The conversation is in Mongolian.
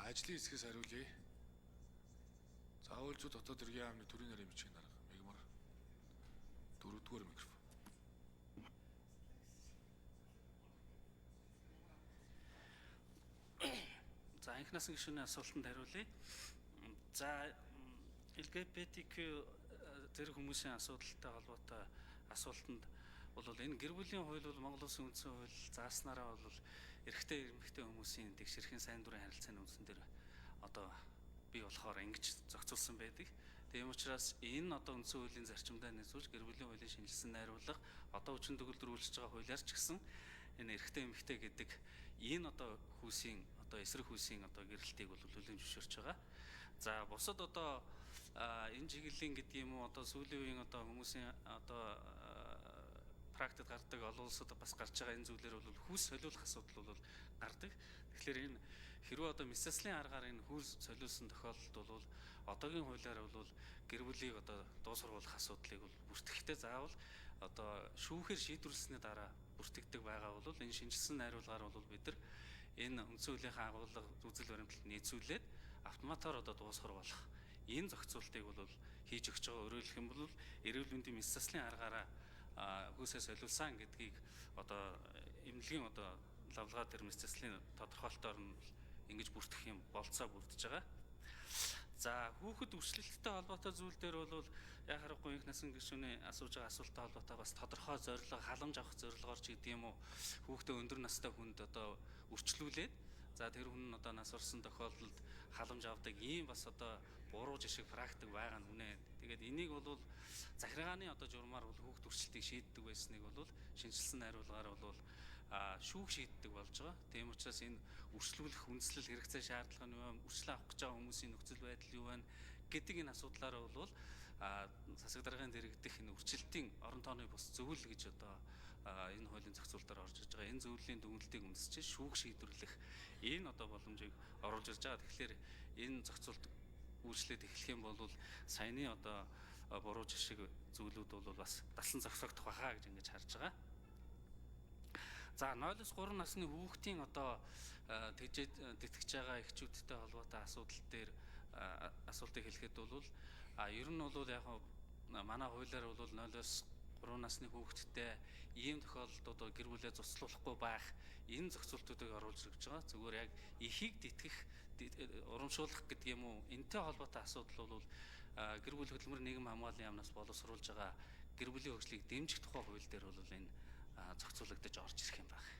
ажлын хэсгээс хариулъя. Заавал зүйн дотоод хэргийн яамны төрийн нарын бичиг нарга мигмар 4-р микрофон. За анхнаас нь гишүүний асуултанд хариулъя. За LGBTQ зэрэг хүмүүсийн асуудалтай холбоотой асуултанд бол энэ гэр бүлийн хууль бол Монгол Улсын үндсэн хууль зааснараа бол эрэгтэй эмэгтэй хүмүүсийн тэгшэрхийн сайн дурын харилцааны үндсэн дээр одоо бий болохоор ингэж зохицуулсан байдаг. Тийм учраас энэ одоо үндсэн хуулийн зарчимдаа нийцүүлж гэр бүлийн хуулийн шинжилсэн найруулга одоо хүчин төгөлдөр үйлчилж байгаа хуулиар ч гэсэн энэ эрэгтэй эмэгтэй гэдэг энэ одоо хүүсийн одоо эсрэг хүүсийн одоо гэрэлтийг бол хүлээн зөвшөөрч байгаа. За бусад одоо энэ чиглэлийн гэдэг юм уу одоо сүүлийн үеийн одоо хүмүүсийн одоо практикт гардаг олон улсад бас гарч байгаа энэ зүйлэр бол хүүс солиулах асуудал бол гардаг. Тэгэхээр энэ хэрвээ одоо мясцлын аргаар энэ хүүс солиулсан тохиолдолд бол одоогийн хуулиар бол гэр бүлийг одоо дуус сургуулах асуудлыг бол бүртгэхдээ заавал одоо шүүхээр шийдвэрлэсний дараа бүртгэдэг байгаа бол энэ шинжилсэн найруулгаар бол бид нар энэ үндсэн хуулийнхаа агуулга үзэл баримтлалд нийцүүлээд автоматар одоо дуус сургуулах энэ зохицуултыг бол хийж өгч байгаа. Өөрөөр хэлэх юм бол эрүүл мэндийн мясцлын аргаараа хүүсээ солиулсан гэдгийг одоо эмнэлгийн одоо лавлгаа төр мясцлын тодорхойлолтоор нь ингэж бүртгэх юм болцоо бүрдэж байгаа. За хүүхэд өршлөлттэй холбоотой зүйл дээр бол яг харахгүй их насан гишүүний асууж байгаа асуулттай холбоотой бас тодорхой зорилго халамж авах зорилгоор ч гэдэг юм уу хүүхдээ өндөр настай хүнд одоо өрчлүүлээд за тэр хүн нь одоо нас орсон тохиолдолд халамж авдаг ийм бас одоо буруу жишг практик байгаа нь үнэ. Тэгээд энийг бол захиргааны одоо журмаар бол хүүхд өрчлөлтийг шийддэг байсныг бол шинжилсэн найруулгаар бол шүүх шийддэг болж байгаа. Тийм учраас энэ өршлүүлэх үндслэл хэрэгцээ шаардлага нь юу вэ? Өрчлөө авах гэж байгаа хүмүүсийн нөхцөл байдал юу вэ гэдэг энэ асуудлаар бол засаг даргын дэргэдэх энэ өрчлөлтийн орон тооны бус зөвлөл гэж одоо энэ хуулийн зохицуулалтаар орж ирж байгаа. Энэ зөвлөлийн дүгнэлтийг үндэсч шүүх шийдвэрлэх энэ одоо боломжийг оруулж ирж байгаа. Тэгэхээр энэ зохицуулт үйлчлээд эхлэх юм бол саяны одоо буруу жишг зүйлүүд бол бас дасан зохицогдох байхаа гэж ингэж харж байгаа. За 0-3 насны хүүхдийн одоо тэтгэж байгаа эхчүүдтэй холбоотой асуудал дээр асуултыг хэлэхэд бол ер нь бол яг манай хуулиар бол 0-3 насны хүүхдтэй ийм тохиолдолд гэр бүлээ цуцлуулахгүй байх энэ зохицуултуудыг оруулж ирж байгаа. Зүгээр яг эхийг тэтгэх урамшуулах гэдэг юм уу энэтэй холбоотой асуудал бол гэр бүл хөдөлмөр нийгэм хамгааллын яамнаас боловсруулж байгаа гэр бүлийн хөгжлийг дэмжих тухай хууль дээр бол энэ зохицуулагдаж орж ирэх юм байна.